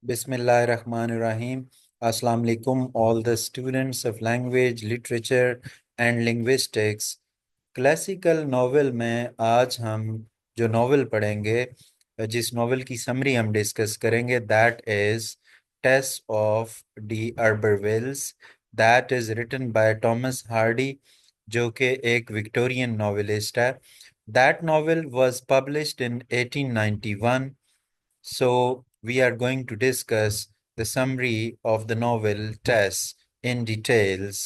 Bismillahirrahmanirrahim. Assalamu alaikum, all the students of language, literature and linguistics. Classical novel में आज हम जो novel पढ़ेंगे, जिस नॉवेल की समरी हम डिस्कस करेंगे, that is Tess of d'Urbervilles. That is written by Thomas Hardy, जो कि एक विक्टोरियन नॉवेलिस्ट है। That novel was published in 1891। So, we are going to discuss the summary of the novel Tess in details.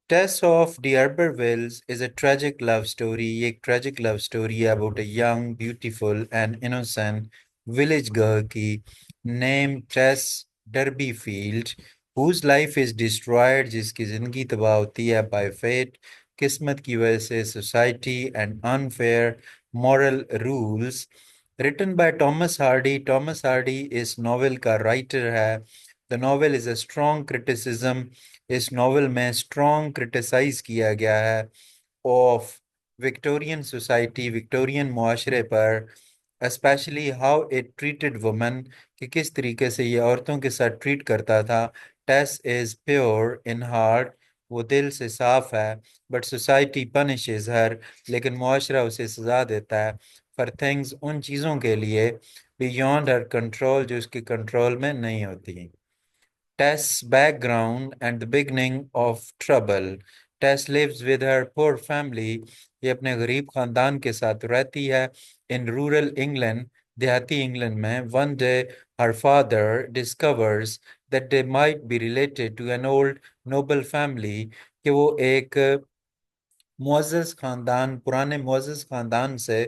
Tess of the D'Urbervilles is a tragic love story, a tragic love story about a young, beautiful, and innocent village girl की named Tess Derbyfield, whose life is destroyed, जिसकी जिंदगी तबाह होती है by fate, किस्मत की वजह से, society and unfair moral rules. Written by Thomas Hardy. Thomas Hardy is novel का writer है. The novel is a strong criticism. इस नॉवेल में स्ट्रॉन्ग क्रिटिसाइज किया गया है ऑफ विक्टोरियन सोसाइटी, विक्टोरियन मुआशरे पर, specially how it treated women, कि किस तरीके से ये औरतों के साथ ट्रीट करता था। Tess is pure in heart, वो दिल से साफ है, बट सोसाइटी पनिशेज हर, लेकिन मुआशरा उसे सजा देता है फॉर थिंग्स, उन चीज़ों के लिए बियॉन्ड हर कंट्रोल, जो उसके कंट्रोल में नहीं होती। Tess' background and the beginning of trouble. Tess lives with her poor family. ये अपने गरीब खानदान के साथ रहती है in rural England, देहाती इंग्लैंड में. One day her father discovers that they might be related to an old noble family, कि वो एक मुअज़्ज़ज़ खानदान, पुराने मुअज़्ज़ज़ खानदान से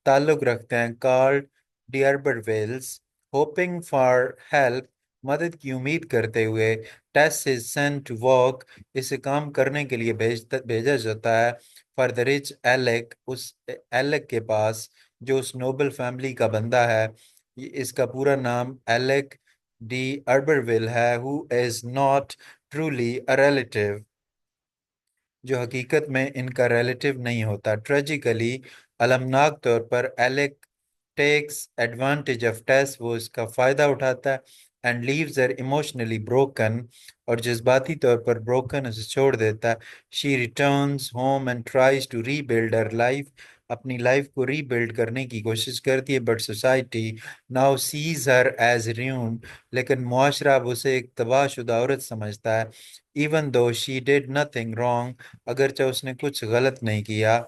ताल्लुक़ रखते हैं, कॉल्ड डियरबरवेल्स। होपिंग फॉर हेल्प, मदद की उम्मीद करते हुए, टेस इज सेंट टू वर्क, इसे काम करने के लिए भेजा जाता है फॉर द रिच एलेक, उस एलेक के पास जो उस नोबल फैमिली का बंदा है। इसका पूरा नाम एलेक डी अर्बरविल है, who is not truly a relative, जो हकीकत में इनका रिलेटिव नहीं होता। ट्रेजिकली, अलमनाक तौर पर, Alec takes advantage of Tess, वो इसका फ़ायदा उठाता है, and leaves her emotionally broken, और जज्बाती तौर पर ब्रोकन उसे छोड़ देता है। She returns home and tries to rebuild her life, अपनी लाइफ को रीबिल्ड करने की कोशिश करती है, but society now sees her as ruined, लेकिन मुआशरा अब उसे एक तबाहशुदा औरत समझता है। Even though she did nothing wrong, अगरचे उसने कुछ गलत नहीं किया।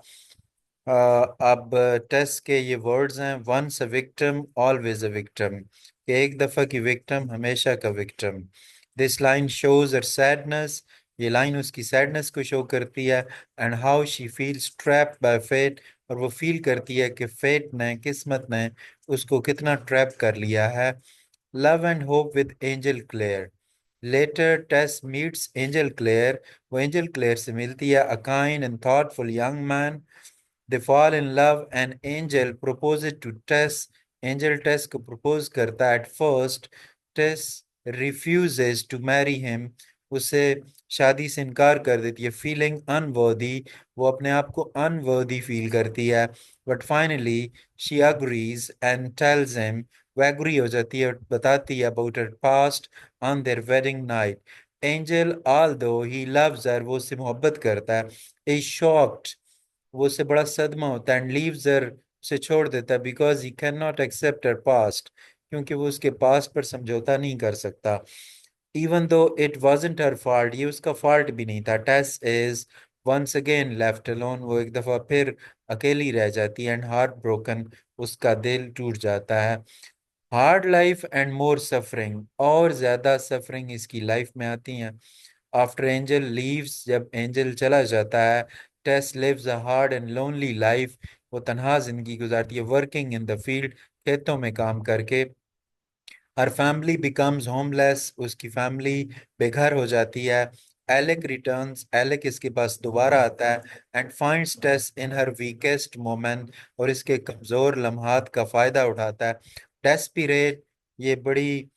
अब टेस्ट के ये वर्ड्स हैं, once a victim always a victim, कि एक दफ़ा की विक्टिम हमेशा का victim. This line shows her sadness, ये लाइन उसकी सैडनेस को शो करती है, and how she feels trapped by fate, और वो फील करती है कि फेट ने, किस्मत ने उसको कितना ट्रैप कर लिया है। Love and hope with Angel Clare. Later Tess meets Angel Clare, वो एंजल क्लेयर से मिलती है, a kind and thoughtful young man. They fall in love and Angel proposes to Tess. Angel Tess को propose करता है। At first, Tess refuses to marry him. उसे शादी से इनकार कर देती है। Feeling unworthy, वो अपने आप को unworthy फील करती है। But finally, she agrees and tells him, वो agree हो जाती है और बताती है about her past on their wedding night. Angel, although he loves her, वो उससे मोहब्बत करता है, is shocked, वो उससे बड़ा सदमा होता है, एंड लीव्स हर, उसे छोड़ देता है, because he can not accept her past, क्योंकि वो उसके पास्ट पर समझौता नहीं कर सकता। Even though it wasn't her fault, ये उसका फॉल्ट भी नहीं था। Tess is once again left alone, वो एक दफा फिर अकेली रह जाती है, एंड हार्ट ब्रोकन, उसका दिल टूट जाता है। Hard life and more suffering, और ज्यादा सफरिंग इसकी लाइफ में आती हैं। आफ्टर एंजल लीव्स, जब एंजल चला जाता है, Tess lives a hard and lonely life, वो तनहा जिंदगी गुजारती है, वर्किंग इन द फील्ड, खेतों में काम करके। हर फैमिली बिकम्स होमलेस, उसकी फैमिली बेघर हो जाती है। एलेक रिटर्न्स, एलेक इसके पास दोबारा आता है, and finds Tess in her weakest moment, और इसके कमजोर लम्हात का फायदा उठाता है। डेस्पिरेट, ये बड़ी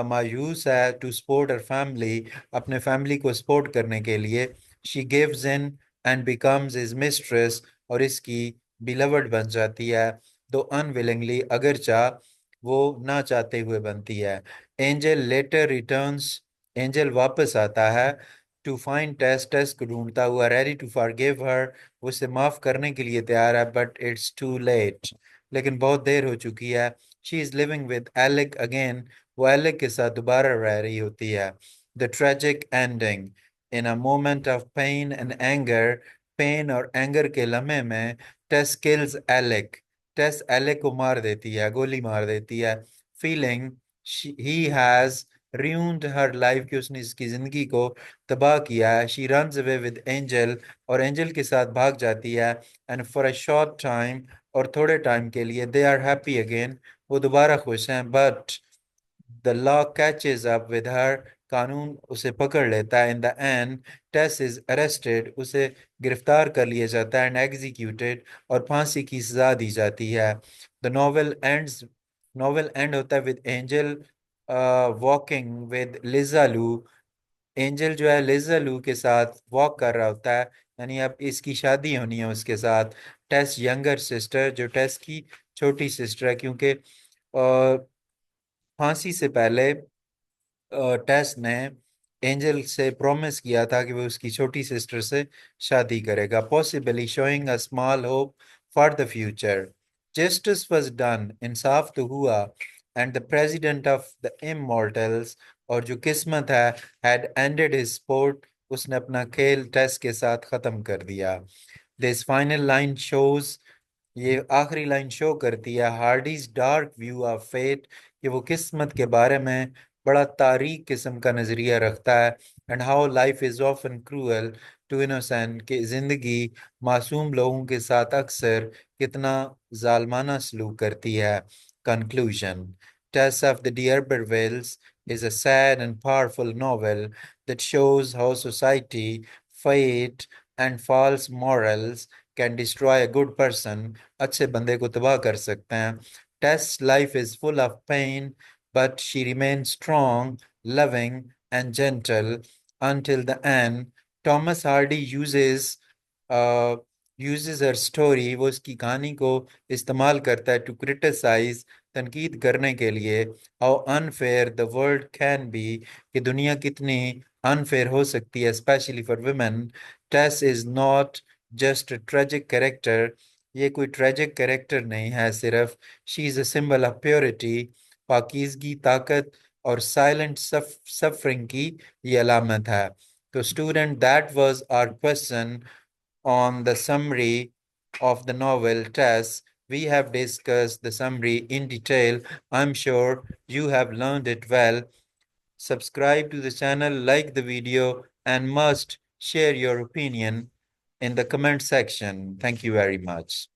मायूस है, टू सपोर्ट हर फैमिली, अपने फैमिली को सपोर्ट करने के लिए, she gives in and becomes his mistress, और इसकी बिलवड बन जाती है, दो अनविलिंगली, अगर चाह वो ना चाहते हुए बनती है। एंजल लेटर रिटर्न्स, एंजल वापस आता है टू फाइंड टेस, टेस को ढूंढता हुआ, रेडी टू फॉरगिव हर, उसे माफ करने के लिए तैयार है, बट इट्स टू लेट, लेकिन बहुत देर हो चुकी है। She is living with Alec again, वो एलेक के साथ दोबारा रह रही होती है। The tragic ending, in a moment of pain and anger, pain और एंगर के लम्हे में Tess kills Alec, Tess Alec को मार देती है, गोली मार देती है। Feeling he has ruined her life, कि उसने इसकी जिंदगी को तबाह किया है। She runs away with Angel, और एंजल के साथ भाग जाती है। And for a short time, और थोड़े टाइम के लिए, दे आर हैप्पी अगेन, वो दोबारा खुश हैं। But the law catches up with her, कानून उसे पकड़ लेता है। In the end Tess is arrested, उसे गिरफ्तार कर लिया जाता है, एंड एग्जीक्यूटेड, और फांसी की सजा दी जाती है। The novel ends, novel and होता है with angel walking with Lija लू, एंजल जो है लिजा लू के साथ वॉक कर रहा होता है, यानी अब इसकी शादी होनी है उसके साथ। टेस यंगर सिस्टर, जो टेस की छोटी सिस्टर है, क्योंकि फांसी से पहले टेस ने एंजल से प्रॉमिस किया था कि वो उसकी छोटी सिस्टर से शादी करेगा, possibly showing a small hope for the future. Justice was done, इंसाफ तो हुआ, and the president of the immortals, और जो किस्मत है, हैड एंडेड हिज स्पोर्ट, उसने अपना खेल टेस के साथ खत्म कर दिया। दिस फाइनल लाइन शोज, ये आखिरी लाइन शो करती है Hardy's dark view of fate, कि वो किस्मत के बारे में बड़ा तारीक किस्म का नजरिया रखता है। And how life is often cruel to innocent, कि जिंदगी मासूम लोगों के साथ अक्सर कितना जालमाना सलूक करती है। Conclusion, Tess of the d'Urbervilles is a sad and powerful novel that shows how society, fate, and false morals can destroy a good person, अच्छे बंदे को तबाह कर सकते हैं। Tess' life is full of pain, but she remains strong, loving, and gentle until the end. Thomas Hardy uh, uses her story, वो उसकी कहानी को इस्तेमाल करता है, to criticize, तनकीद करने के लिए, how unfair the world can be, कि दुनिया कितनी अनफेयर हो सकती है, especially for women. Tess is not just a tragic character, ये कोई ट्रेजिक कैरेक्टर नहीं है सिर्फ, she is a symbol of purity, पाकीज़गी, ताकत, और साइलेंट सफरिंग की ये अलामत है। तो student, that was our question on the summary of the novel Tess. We have discussed the summary in detail. I'm sure you have learned it well. Subscribe to the channel, like the video, and must share your opinion in the comment section. Thank you very much.